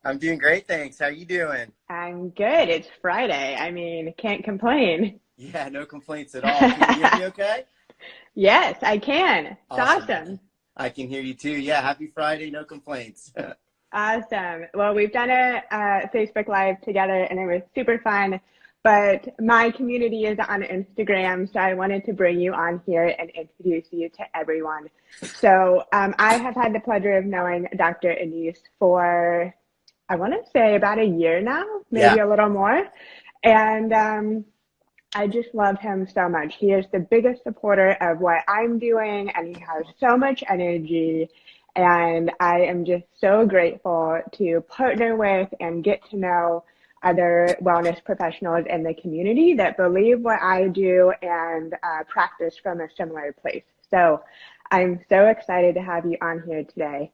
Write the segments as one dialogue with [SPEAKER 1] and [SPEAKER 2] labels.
[SPEAKER 1] I'm doing great, thanks. How you doing?
[SPEAKER 2] I'm good. It's Friday. I mean, can't complain.
[SPEAKER 1] Yeah, no complaints at all. Can you hear me okay?
[SPEAKER 2] Yes, I can. It's
[SPEAKER 1] Awesome. I can
[SPEAKER 2] awesome.
[SPEAKER 1] I can hear you too. Yeah, happy Friday, no complaints.
[SPEAKER 2] Awesome. Well, we've done a Facebook Live together and it was super fun. But my community is on Instagram, so I wanted to bring you on here and introduce you to everyone. So I have had the pleasure of knowing Dr. Anise for, I want to say about a year now, maybe
[SPEAKER 1] Yeah.
[SPEAKER 2] a little more. And I just love him so much. He is the biggest supporter of what I'm doing, and he has so much energy. And I am just so grateful to partner with and get to know other wellness professionals in the community that believe what I do and practice from a similar place. So I'm so excited to have you on here today.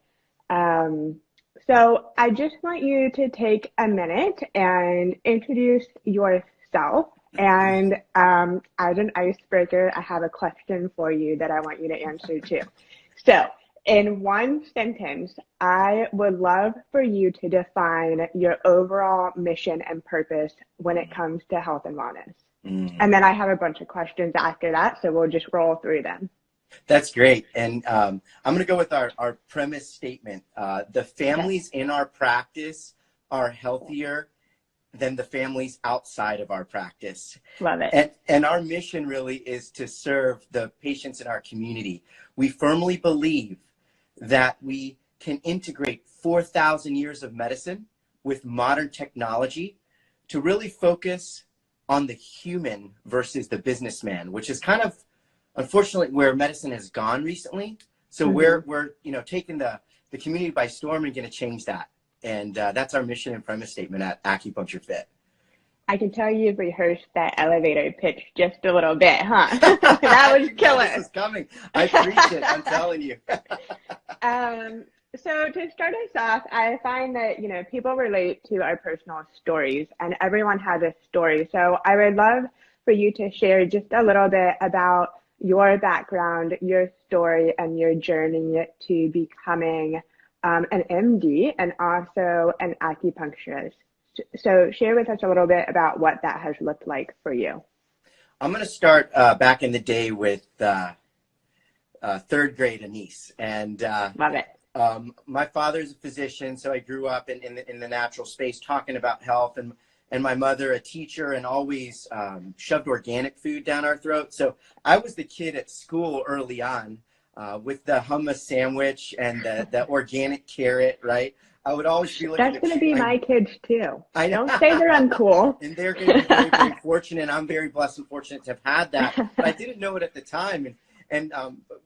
[SPEAKER 2] Um, so I just want you to take a minute and introduce yourself. And as an icebreaker, I have a question for you that I want you to answer too. So, in one sentence, I would love for you to define your overall mission and purpose when it comes to health and wellness.
[SPEAKER 1] Mm.
[SPEAKER 2] And then I have a bunch of questions after that, so we'll just roll through them.
[SPEAKER 1] That's great. And I'm going to go with our premise statement. The
[SPEAKER 2] Okay,
[SPEAKER 1] families in our practice are healthier than the families outside of our practice.
[SPEAKER 2] love it.
[SPEAKER 1] And our mission really is to serve the patients in our community. We firmly believe that we can integrate 4,000 years of medicine with modern technology to really focus on the human versus the businessman, which is kind of unfortunately where medicine has gone recently. So
[SPEAKER 2] Hmm.
[SPEAKER 1] we're taking the community by storm and going to change that. And that's our mission and premise statement at Acupuncture Fit.
[SPEAKER 2] I can tell you've rehearsed that elevator pitch just a little bit, huh? That was
[SPEAKER 1] I didn't know this
[SPEAKER 2] killer.
[SPEAKER 1] was coming. I preach it. I'm telling you.
[SPEAKER 2] Um, so to start us off, I find that, people relate to our personal stories and everyone has a story. So I would love for you to share just a little bit about your background, your story, and your journey to becoming an MD and also an acupuncturist. So share with us a little bit about what that has looked like for you.
[SPEAKER 1] I'm going to start back in the day with third grade Anise. And
[SPEAKER 2] Love it.
[SPEAKER 1] my father's a physician, so I grew up in the natural space talking about health, and my mother a teacher and always shoved organic food down our throat. So I was the kid at school early on with the hummus sandwich and the organic carrot, right? I would always be looking
[SPEAKER 2] That's going to be
[SPEAKER 1] to,
[SPEAKER 2] my kids too.
[SPEAKER 1] I
[SPEAKER 2] Don't say they're
[SPEAKER 1] know.
[SPEAKER 2] uncool.
[SPEAKER 1] And they're going to be very, very fortunate. I'm very blessed and fortunate to have had that. But I didn't know it at the time. And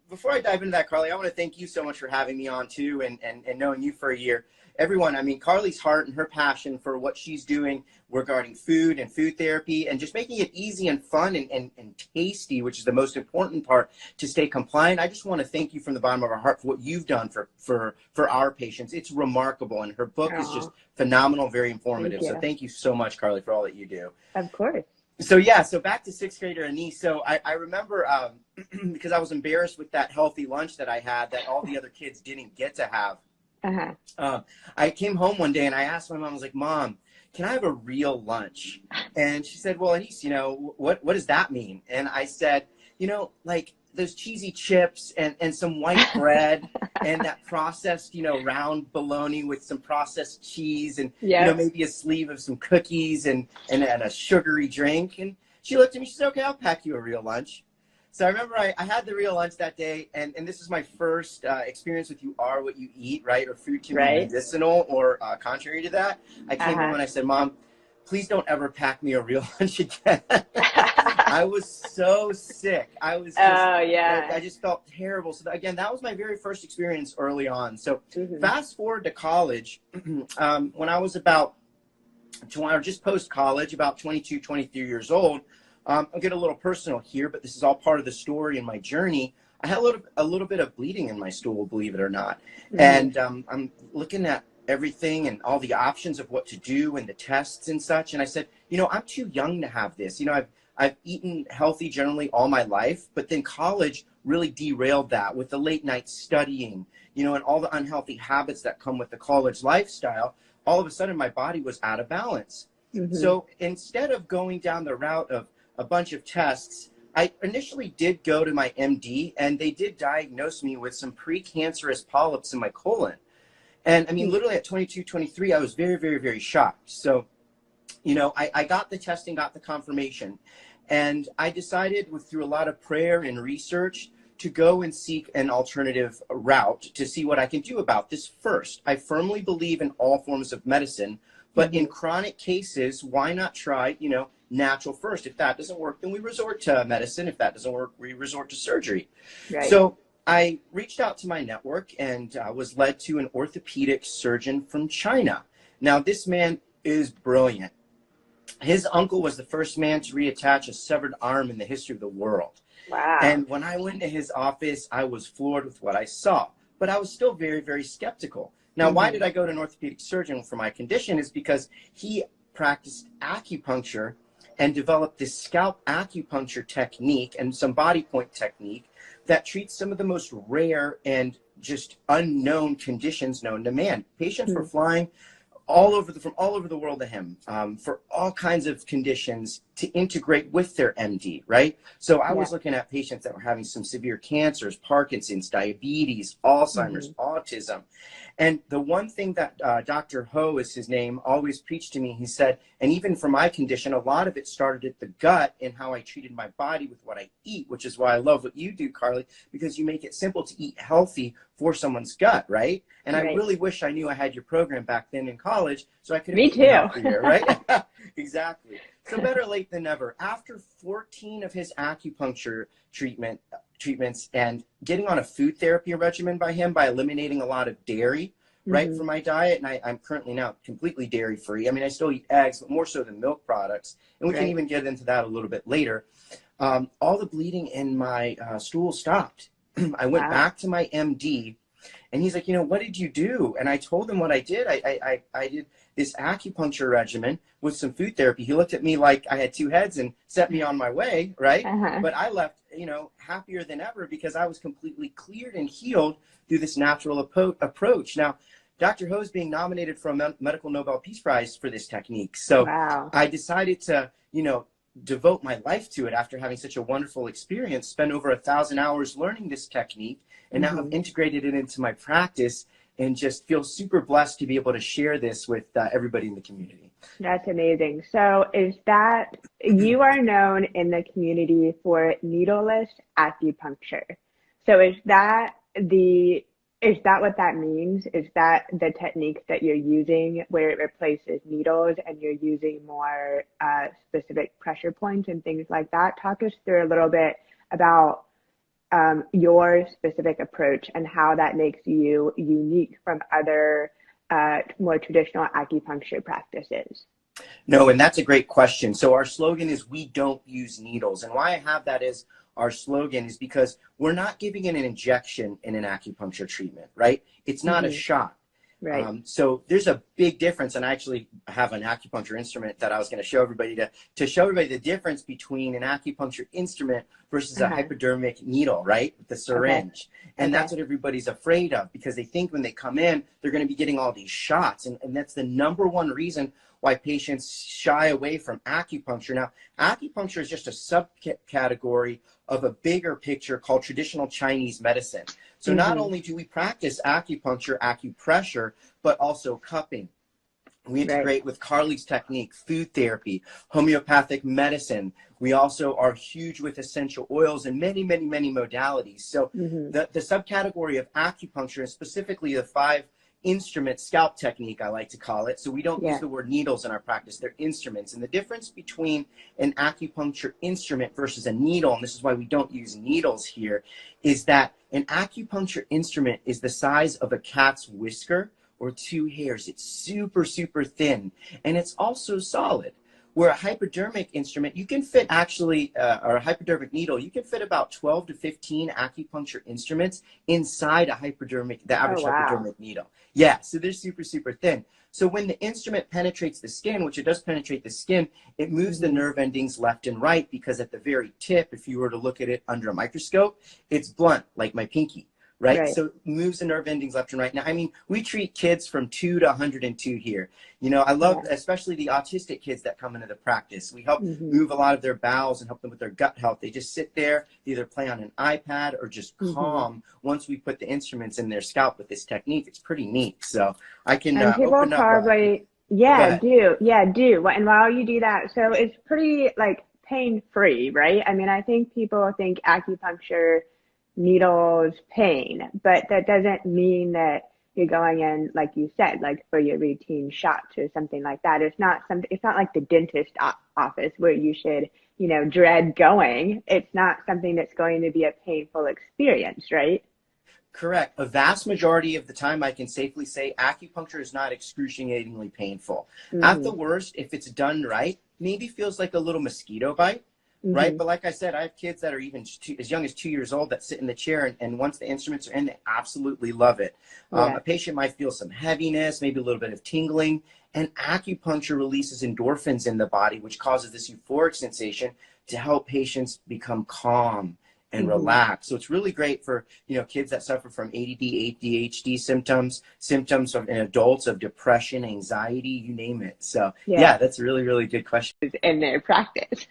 [SPEAKER 1] before I dive into that, Carly, I want to thank you so much for having me on too and knowing you for a year. Everyone, I mean, Carly's heart and her passion for what she's doing regarding food and food therapy and just making it easy and fun and tasty, which is the most important part to stay compliant. I just want to thank you from the bottom of our heart for what you've done for our patients. It's remarkable. And her book is just
[SPEAKER 2] Oh,
[SPEAKER 1] phenomenal, very
[SPEAKER 2] thank
[SPEAKER 1] informative. So
[SPEAKER 2] you.
[SPEAKER 1] thank you so much, Carly, for all that you do.
[SPEAKER 2] Of course.
[SPEAKER 1] So yeah, so back to sixth grader Anise. So I remember because I was embarrassed with that healthy lunch that I had that all the other kids didn't get to have.
[SPEAKER 2] Uh-huh.
[SPEAKER 1] I came home one day and I asked my mom, I was like, Mom, can I have a real lunch? And she said, well, Anise, what does that mean? And I said, like those cheesy chips and some white bread and that processed, round bologna with some processed cheese and,
[SPEAKER 2] Yep.
[SPEAKER 1] maybe a sleeve of some cookies and a sugary drink. And she looked at me, she said, okay, I'll pack you a real lunch. So I remember I had the real lunch that day, and this is my first experience with you are what you eat, right? Or food can be
[SPEAKER 2] Right.
[SPEAKER 1] medicinal or contrary to that. I came home
[SPEAKER 2] Uh-huh.
[SPEAKER 1] and I said, Mom, please don't ever pack me a real lunch again. I was so sick. I was just,
[SPEAKER 2] Oh,
[SPEAKER 1] I
[SPEAKER 2] yeah.
[SPEAKER 1] just felt terrible. So again, that was my very first experience early on. So
[SPEAKER 2] Hmm.
[SPEAKER 1] fast forward to college, when I was about or just post college, about 22, 23 years old. I'll get a little personal here, but this is all part of the story and my journey. I had a little bit of bleeding in my stool, believe it or not.
[SPEAKER 2] Hmm.
[SPEAKER 1] And I'm looking at everything and all the options of what to do and the tests and such. And I said, I'm too young to have this. I've eaten healthy generally all my life, but then college really derailed that with the late night studying, and all the unhealthy habits that come with the college lifestyle. all of a sudden my body was out of balance. So instead of going down the route of a bunch of tests, I initially did go to my MD, and they did diagnose me with some precancerous polyps in my colon. And I mean, literally at 22, 23, I was very, very, very shocked. So, you know, I got the testing, got the confirmation, and I decided through a lot of prayer and research to go and seek an alternative route to see what I can do about this first. I firmly believe in all forms of medicine, but in chronic cases, why not try, you know, natural first? If that doesn't work, then we resort to medicine. If that doesn't work, we resort to surgery.
[SPEAKER 2] Right.
[SPEAKER 1] So I reached out to my network and was led to an orthopedic surgeon from China. Now, this man is brilliant. His uncle was the first man to reattach a severed arm in the history of the world.
[SPEAKER 2] Wow.
[SPEAKER 1] And when I went to his office, I was floored with what I saw, but I was still very, very skeptical. Now, why did I go to an orthopedic surgeon for my condition? Is because he practiced acupuncture and developed this scalp acupuncture technique and some body point technique that treats some of the most rare and just unknown conditions known to man. Patients were flying from all over the world to him for all kinds of conditions to integrate with their MD, right? So I was looking at patients that were having some severe cancers, Parkinson's, diabetes, Alzheimer's, autism. And the one thing that Dr. Ho is his name, always preached to me, he said, and even for my condition, a lot of it started at the gut and how I treated my body with what I eat, which is why I love what you do, Carly, because you make it simple to eat healthy for someone's gut, right? And I really wish I knew I had your program back then in college, so I could have eaten healthier, right? Exactly. So better late than never. After 14 of his acupuncture treatments and getting on a food therapy regimen by him by eliminating a lot of dairy, right, from my diet, and I'm currently now completely dairy free. I mean, I still eat eggs, but more so than milk products, and we can even get into that a little bit later. All the bleeding in my stool stopped. I went back to my MD, and he's like, you know, what did you do? And I told him what I did. I did this acupuncture regimen with some food therapy. He looked at me like I had two heads and set me on my way, right? But I left, you know, happier than ever because I was completely cleared and healed through this natural approach. Now, Dr. Ho is being nominated for a medical Nobel Peace Prize for this technique. So I decided to, you know, devote my life to it after having such a wonderful experience, spend over 1,000 hours learning this technique, and now I've integrated it into my practice and just feel super blessed to be able to share this with everybody in the community.
[SPEAKER 2] That's amazing. So is that, you are known in the community for needleless acupuncture. So is that what that means? Is that the technique that you're using where it replaces needles and you're using more specific pressure points and things like that? Talk us through a little bit about your specific approach and how that makes you unique from other more traditional acupuncture practices.
[SPEAKER 1] No, and that's a great question. So our slogan is, we don't use needles. And why I have that is, our slogan is because we're not giving it an injection in an acupuncture treatment, right? It's not a shot.
[SPEAKER 2] Right.
[SPEAKER 1] So there's a big difference. And I actually have an acupuncture instrument that I was going to show everybody to show everybody the difference between an acupuncture instrument versus a hypodermic needle, right? With the syringe. And that's what everybody's afraid of, because they think when they come in, they're going to be getting all these shots. And that's the number one reason why patients shy away from acupuncture. Now, acupuncture is just a subcategory of a bigger picture called traditional Chinese medicine. So not only do we practice acupuncture, acupressure, but also cupping. We integrate with Carly's technique, food therapy, homeopathic medicine. We also are huge with essential oils and many, many, many modalities. So the subcategory of acupuncture, and specifically the 5 instrument scalp technique, I like to call it. So we don't use the word needles in our practice, they're instruments. And the difference between an acupuncture instrument versus a needle, and this is why we don't use needles here, is that an acupuncture instrument is the size of a cat's whisker or 2 hairs. It's super, super thin, and it's also solid. Where a hypodermic instrument, you can fit actually, or a hypodermic needle, you can fit about 12 to 15 acupuncture instruments inside the average hypodermic needle. Yeah, so they're super, super thin. So when the instrument penetrates the skin, which it does penetrate the skin, it moves the nerve endings left and right, because at the very tip, if you were to look at it under a microscope, it's blunt, like my pinky, right?
[SPEAKER 2] Right.
[SPEAKER 1] So it moves the nerve endings left and right. Now, I mean, we treat kids from 2 to 102 here. You know, I love
[SPEAKER 2] Yeah.
[SPEAKER 1] especially the autistic kids that come into the practice. We help
[SPEAKER 2] Mm-hmm.
[SPEAKER 1] move a lot of their bowels and help them with their gut health. They just sit there, either play on an iPad or just
[SPEAKER 2] Mm-hmm.
[SPEAKER 1] calm once we put the instruments in their scalp with this technique. It's pretty neat. So I can
[SPEAKER 2] And people
[SPEAKER 1] open up.
[SPEAKER 2] probably,
[SPEAKER 1] Go
[SPEAKER 2] yeah,
[SPEAKER 1] ahead.
[SPEAKER 2] do. Yeah, do. And while you do that, so it's pretty like pain free, right? I mean, I think people think acupuncture needles pain, but that doesn't mean that you're going in, like you said, like for your routine shots or something like that. It's not something, it's not like the dentist office where you should, you know, dread going. It's not something that's going to be a painful experience, right?
[SPEAKER 1] Correct. A vast majority of the time, I can safely say acupuncture is not excruciatingly painful. At
[SPEAKER 2] Mm-hmm.
[SPEAKER 1] the worst, if it's done right, maybe feels like a little mosquito bite, right?
[SPEAKER 2] Mm-hmm.
[SPEAKER 1] But like I said, I have kids that are even as young as 2 years old that sit in the chair, and once the instruments are in, they absolutely love it.
[SPEAKER 2] Yeah.
[SPEAKER 1] A patient might feel some heaviness, maybe a little bit of tingling, and acupuncture releases endorphins in the body, which causes this euphoric sensation to help patients become calm and
[SPEAKER 2] Mm-hmm.
[SPEAKER 1] relax. So it's really great for, you know, kids that suffer from ADD, ADHD symptoms in adults of depression, anxiety, you name it. So
[SPEAKER 2] Yeah.
[SPEAKER 1] yeah, that's a really, really good question.
[SPEAKER 2] In their practice.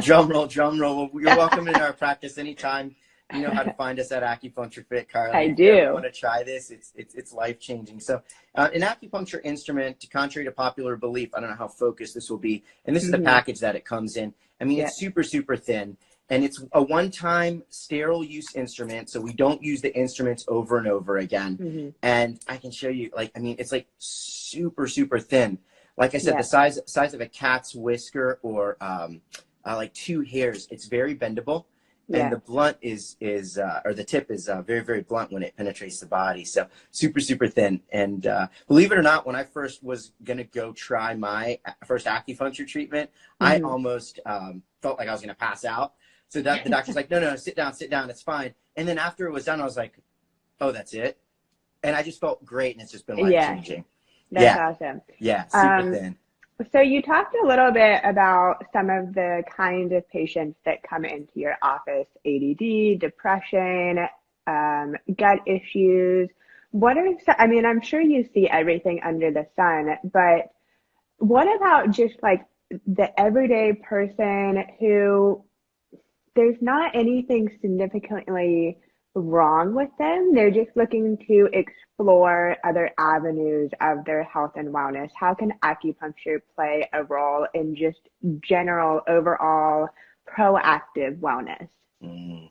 [SPEAKER 1] Drum roll, drum roll. Well, you're welcome in our practice anytime. You know how to find us at Acupuncture Fit, Carly.
[SPEAKER 2] I
[SPEAKER 1] If you ever want
[SPEAKER 2] do.
[SPEAKER 1] to try this, it's life changing. So, an acupuncture instrument, contrary to popular belief, I don't know how focused this will be, and this is the
[SPEAKER 2] Hmm.
[SPEAKER 1] package that it comes in. I mean,
[SPEAKER 2] Yeah.
[SPEAKER 1] it's super, super thin, and it's a one-time sterile use instrument, so we don't use the instruments over and over again.
[SPEAKER 2] Hmm.
[SPEAKER 1] And I can show you, like, I mean, it's like super, super thin. Like I said, the
[SPEAKER 2] Yeah.
[SPEAKER 1] size of a cat's whisker, or like 2 hairs. It's very bendable, and
[SPEAKER 2] Yeah.
[SPEAKER 1] the blunt is or the tip is very, very blunt when it penetrates the body. So super, super thin. And believe it or not, when I first was gonna go try my first acupuncture treatment, I
[SPEAKER 2] Hmm.
[SPEAKER 1] almost felt like I was gonna pass out. So that the doctor's like, no, no, no, sit down, it's fine. And then after it was done, I was like, oh, that's it. And I just felt great, and it's just been life
[SPEAKER 2] Yeah.
[SPEAKER 1] changing.
[SPEAKER 2] That's
[SPEAKER 1] Yeah,
[SPEAKER 2] awesome.
[SPEAKER 1] yeah, super
[SPEAKER 2] Um,
[SPEAKER 1] thin.
[SPEAKER 2] so you talked a little bit about some of the kinds of patients that come into your office: ADD, depression, gut issues. What are some, I mean, I'm sure you see everything under the sun, but what about just like the everyday person who there's not anything significantly wrong with them. They're just looking to explore other avenues of their health and wellness. How can acupuncture play a role in just general, overall, proactive wellness?
[SPEAKER 1] Mm.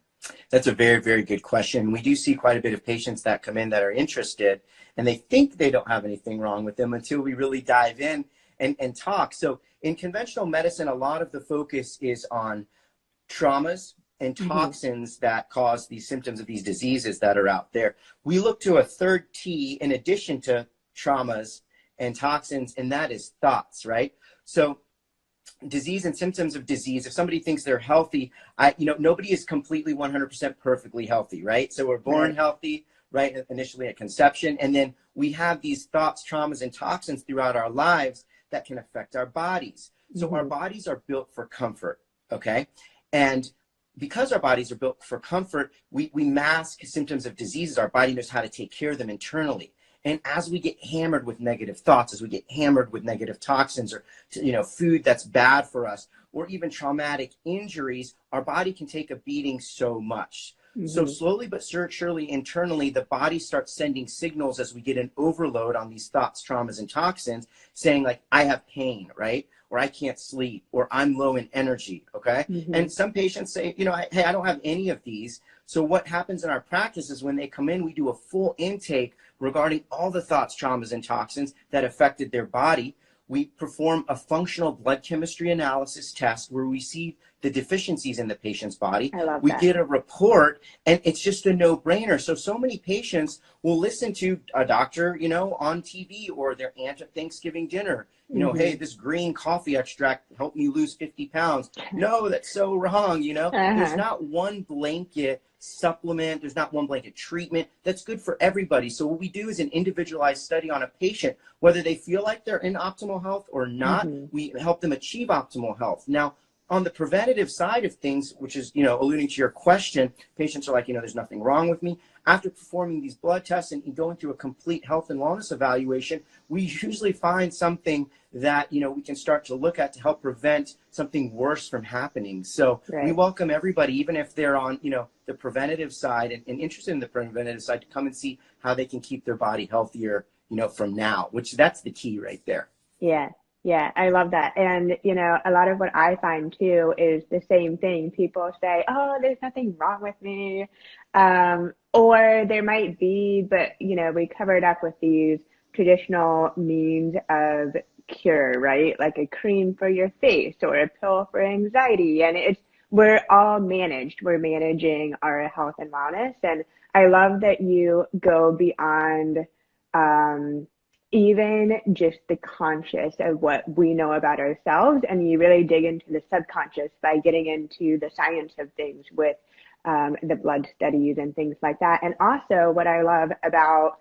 [SPEAKER 1] That's a very, very good question. We do see quite a bit of patients that come in that are interested, and they think they don't have anything wrong with them until we really dive in and talk. So in conventional medicine, a lot of the focus is on traumas and
[SPEAKER 2] Mm-hmm.
[SPEAKER 1] toxins that cause these symptoms of these diseases that are out there. We look to a third T in addition to traumas and toxins, and that is thoughts, right? So disease and symptoms of disease, if somebody thinks they're healthy, nobody is completely 100% perfectly healthy, right? So we're born
[SPEAKER 2] Right.
[SPEAKER 1] healthy, right, initially at conception, and then we have these thoughts, traumas, and toxins throughout our lives that can affect our bodies. So our
[SPEAKER 2] Mm-hmm.
[SPEAKER 1] bodies are built for comfort, okay? And because our bodies are built for comfort, we mask symptoms of diseases. Our body knows how to take care of them internally. And as we get hammered with negative thoughts, as we get hammered with negative toxins, or food that's bad for us, or even traumatic injuries, our body can take a beating so much. So
[SPEAKER 2] Mm-hmm.
[SPEAKER 1] slowly but surely internally, the body starts sending signals as we get an overload on these thoughts, traumas, and toxins, saying like, I have pain, right? Or I can't sleep, or I'm low in energy, okay?
[SPEAKER 2] Mm-hmm.
[SPEAKER 1] And some patients say, hey, I don't have any of these. So what happens in our practice is when they come in, we do a full intake regarding all the thoughts, traumas, and toxins that affected their body. We perform a functional blood chemistry analysis test where we see the deficiencies in the patient's body.
[SPEAKER 2] I love
[SPEAKER 1] We
[SPEAKER 2] that.
[SPEAKER 1] get a report, and it's just a no-brainer. So many patients will listen to a doctor, on TV, or their aunt at Thanksgiving dinner.
[SPEAKER 2] Mm-hmm.
[SPEAKER 1] Hey, this green coffee extract helped me lose 50 pounds. No, that's so wrong. There's
[SPEAKER 2] Uh-huh.
[SPEAKER 1] not one blanket supplement. There's not one blanket treatment that's good for everybody. So what we do is an individualized study on a patient, whether they feel like they're in optimal health or not.
[SPEAKER 2] Mm-hmm.
[SPEAKER 1] We help them achieve optimal health. Now, on the preventative side of things, which is, alluding to your question, patients are like, there's nothing wrong with me. after performing these blood tests and going through a complete health and wellness evaluation, we usually find something that, we can start to look at to help prevent something worse from happening. So we welcome everybody, even if they're on, the preventative side and interested in the preventative side, to come and see how they can keep their body healthier, from now, which that's the key right there.
[SPEAKER 2] Yeah. Yeah, I love that. And, a lot of what I find too is the same thing. People say, oh, there's nothing wrong with me. Or there might be, but, we covered up with these traditional means of cure, right? Like a cream for your face or a pill for anxiety. And we're all managed. We're managing our health and wellness. And I love that you go beyond, even just the conscious of what we know about ourselves, and you really dig into the subconscious by getting into the science of things with the blood studies and things like that. And also what I love about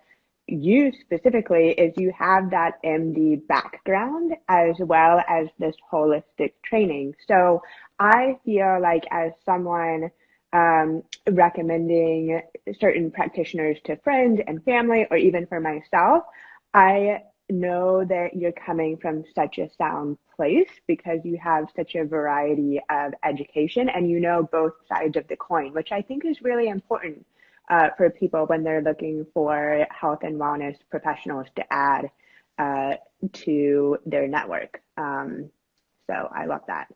[SPEAKER 2] you specifically is you have that MD background as well as this holistic training. So I feel like as someone recommending certain practitioners to friends and family, or even for myself, I know that you're coming from such a sound place because you have such a variety of education and you know both sides of the coin, which I think is really important for people when they're looking for health and wellness professionals to add to their network. So I love that.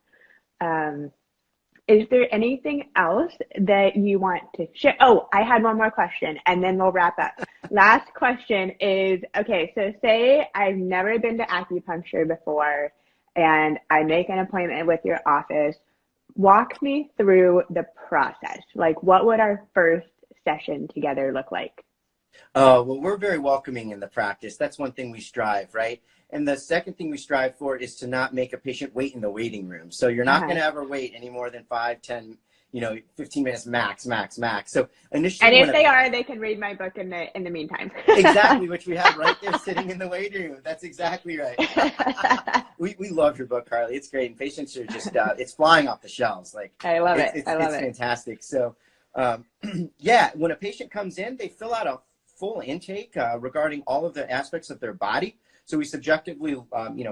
[SPEAKER 2] Is there anything else that you want to share? Oh, I had one more question and then we'll wrap up. Last question is, okay, so say I've never been to acupuncture before and I make an appointment with your office. Walk me through the process. Like, what would our first session together look like?
[SPEAKER 1] Well, we're very welcoming in the practice. That's one thing we strive, right? And the second thing we strive for is to not make a patient wait in the waiting room. So you're not going to ever wait any more than 5, 10, 15 minutes max. So initially,
[SPEAKER 2] and if they are, they can read my book in the meantime.
[SPEAKER 1] Exactly, which we have right there sitting in the waiting room. That's exactly right. We love your book, Carly. It's great, and patients are just it's flying off the shelves. Like,
[SPEAKER 2] I love it.
[SPEAKER 1] It's
[SPEAKER 2] I love it.
[SPEAKER 1] Fantastic. So, yeah, when a patient comes in, they fill out a full intake regarding all of the aspects of their body. So we subjectively,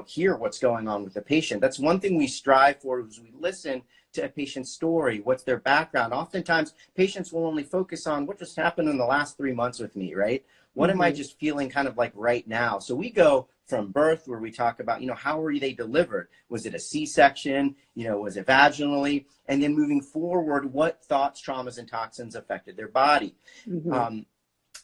[SPEAKER 1] hear what's going on with the patient. That's one thing we strive for, is we listen to a patient's story. What's their background? Oftentimes, patients will only focus on what just happened in the last 3 months with me, right? What am I just feeling kind of like right now? So we go from birth, where we talk about, how were they delivered? Was it a C-section? Was it vaginally? And then moving forward, what thoughts, traumas, and toxins affected their body?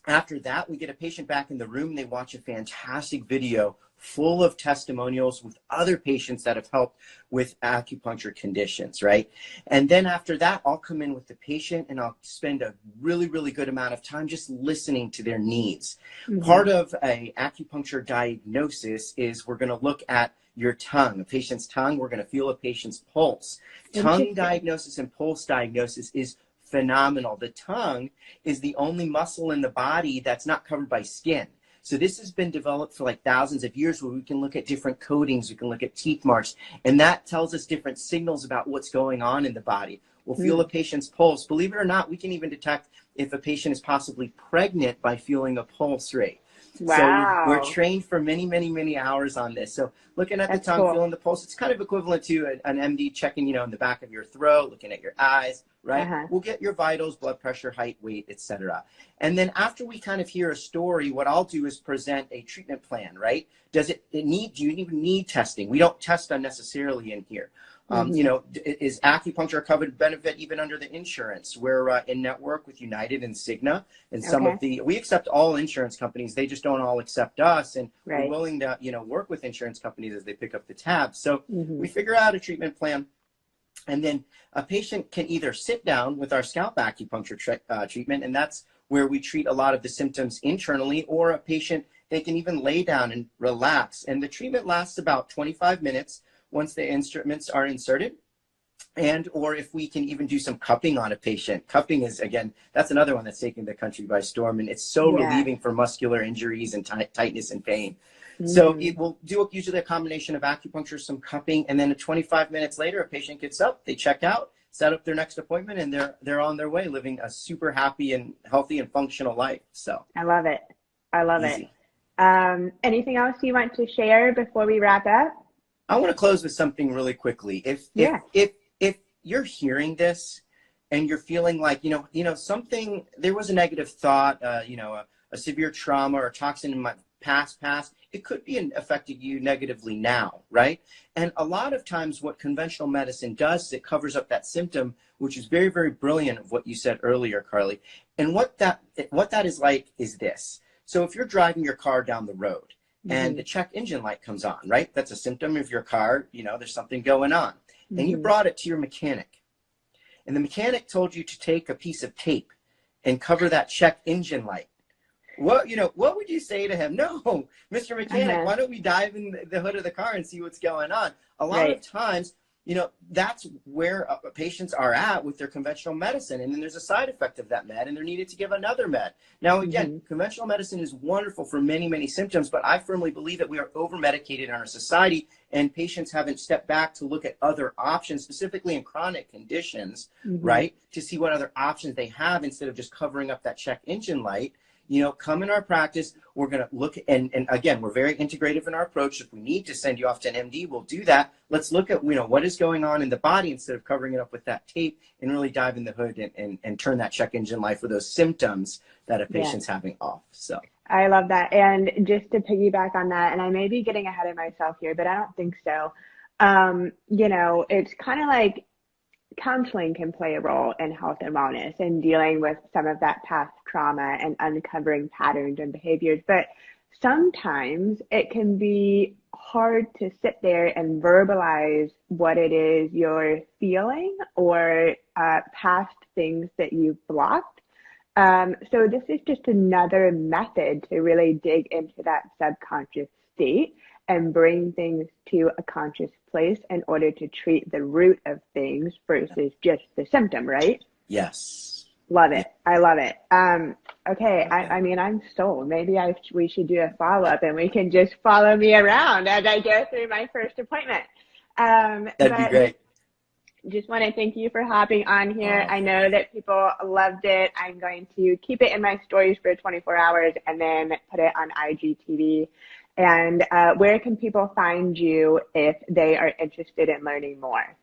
[SPEAKER 1] After that, we get a patient back in the room. They watch a fantastic video full of testimonials with other patients that have helped with acupuncture conditions, right? And then after that, I'll come in with the patient and I'll spend a really, really good amount of time just listening to their needs. Part of a acupuncture diagnosis is we're going to look at your tongue, a patient's tongue. We're going to feel a patient's pulse. Tongue diagnosis and pulse diagnosis is phenomenal. The tongue is the only muscle in the body that's not covered by skin. So this has been developed for like thousands of years, where we can look at different coatings, we can look at teeth marks, and that tells us different signals about what's going on in the body. We'll feel a patient's pulse. Believe it or not, we can even detect if a patient is possibly pregnant by feeling a pulse rate.
[SPEAKER 2] Wow.
[SPEAKER 1] So we're trained for many, many, many hours on this. So looking at the tongue, feeling the pulse, it's kind of equivalent to an MD checking, in the back of your throat, looking at your eyes, right? We'll get your vitals, blood pressure, height, weight, etc. And then after we kind of hear a story, what I'll do is present a treatment plan, right? Do you even need testing? We don't test unnecessarily in here. Is acupuncture a covered benefit even under the insurance? We're in network with United and Cigna, and some of we accept all insurance companies. They just don't all accept us, and we're willing to, work with insurance companies as they pick up the tab. So we figure out a treatment plan, and then a patient can either sit down with our scalp acupuncture treatment, and that's where we treat a lot of the symptoms internally, or a patient, they can even lay down and relax. And the treatment lasts about 25 minutes. Once the instruments are inserted, or if we can even do some cupping on a patient. Cupping is, again, that's another one that's taking the country by storm, and it's so relieving for muscular injuries and tightness and pain. So it will do usually a combination of acupuncture, some cupping, and then 25 minutes later, a patient gets up, they check out, set up their next appointment, and they're on their way living a super happy and healthy and functional life. So
[SPEAKER 2] I love it. I love it.
[SPEAKER 1] easy.
[SPEAKER 2] Anything else you want to share before we wrap up?
[SPEAKER 1] I want to close with something really quickly. If you're hearing this and you're feeling like, something, there was a negative thought, a severe trauma or toxin in my past, it could be affecting you negatively now, right? And a lot of times what conventional medicine does is it covers up that symptom, which is very, very brilliant of what you said earlier, Carly. And what that is like is this. So if you're driving your car down the road and the check engine light comes on, right? That's a symptom of your car, there's something going on. And you brought it to your mechanic. And the mechanic told you to take a piece of tape and cover that check engine light. What would you say to him? No, Mr. Mechanic, why don't we dive in the hood of the car and see what's going on? A lot of times, that's where patients are at with their conventional medicine. And then there's a side effect of that med, and they're needed to give another med. Now, again, conventional medicine is wonderful for many, many symptoms, but I firmly believe that we are over-medicated in our society, and patients haven't stepped back to look at other options, specifically in chronic conditions, right, to see what other options they have instead of just covering up that check engine light. Come in our practice. We're going to look, and again, we're very integrative in our approach. If we need to send you off to an MD, we'll do that. Let's look at, what is going on in the body instead of covering it up with that tape, and really dive in the hood and turn that check engine light for those symptoms that a patient's having off. So
[SPEAKER 2] I love that. And just to piggyback on that, and I may be getting ahead of myself here, but I don't think so. It's kind of like counseling can play a role in health and wellness and dealing with some of that past trauma and uncovering patterns and behaviors. But sometimes it can be hard to sit there and verbalize what it is you're feeling or past things that you've blocked. So this is just another method to really dig into that subconscious state and bring things to a conscious place in order to treat the root of things versus just the symptom, right?
[SPEAKER 1] Yes.
[SPEAKER 2] Love it. I love it. Okay. I mean, I'm sold. Maybe we should do a follow-up and we can just follow me around as I go through my first appointment.
[SPEAKER 1] That'd be great.
[SPEAKER 2] Just want to thank you for hopping on here. I know that people loved it. I'm going to keep it in my stories for 24 hours and then put it on IGTV. And where can people find you if they are interested in learning more?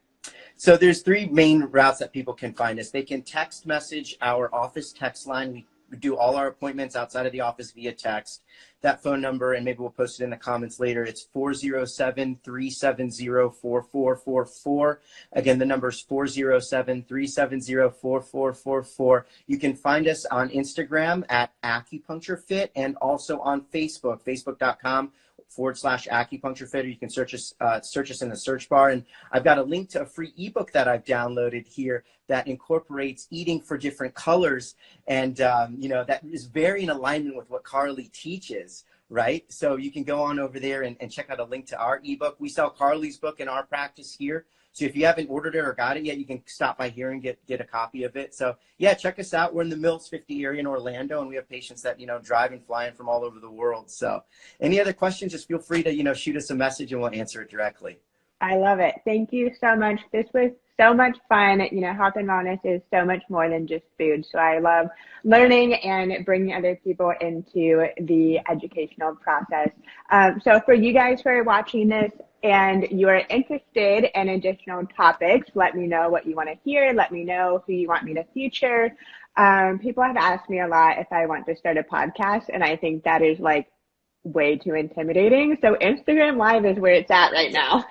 [SPEAKER 1] So there's three main routes that people can find us. They can text message our office text line. We do all our appointments outside of the office via text. That phone number, and maybe we'll post it in the comments later, it's 407-370-4444. Again, the number is 407-370-4444. You can find us on Instagram at Acupuncture Fit and also on Facebook, facebook.com/Acupuncture Fit, or you can search us in the search bar. And I've got a link to a free ebook that I've downloaded here that incorporates eating for different colors. And, that is very in alignment with what Carly teaches, right? So you can go on over there and check out a link to our ebook. We sell Carly's book in our practice here. So if you haven't ordered it or got it yet, you can stop by here and get a copy of it. So yeah, check us out. We're in the Mills 50 area in Orlando, and we have patients that, drive and fly in from all over the world. So any other questions, just feel free to, shoot us a message and we'll answer it directly.
[SPEAKER 2] I love it. Thank you so much. This was so much fun. Health and wellness is so much more than just food. So I love learning and bringing other people into the educational process. So for you guys who are watching this and you're interested in additional topics, let me know what you want to hear. Let me know who you want me to feature. People have asked me a lot if I want to start a podcast, and I think that is way too intimidating. So Instagram Live is where it's at right now.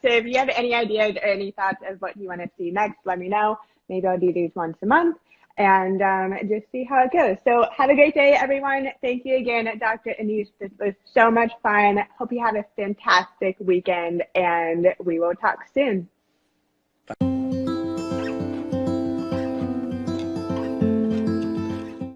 [SPEAKER 2] So if you have any ideas or any thoughts of what you want to see next, let me know. Maybe I'll do these once a month and just see how it goes. So have a great day, everyone. Thank you again, Dr. Anise. This was so much fun. Hope you have a fantastic weekend, and we will talk soon.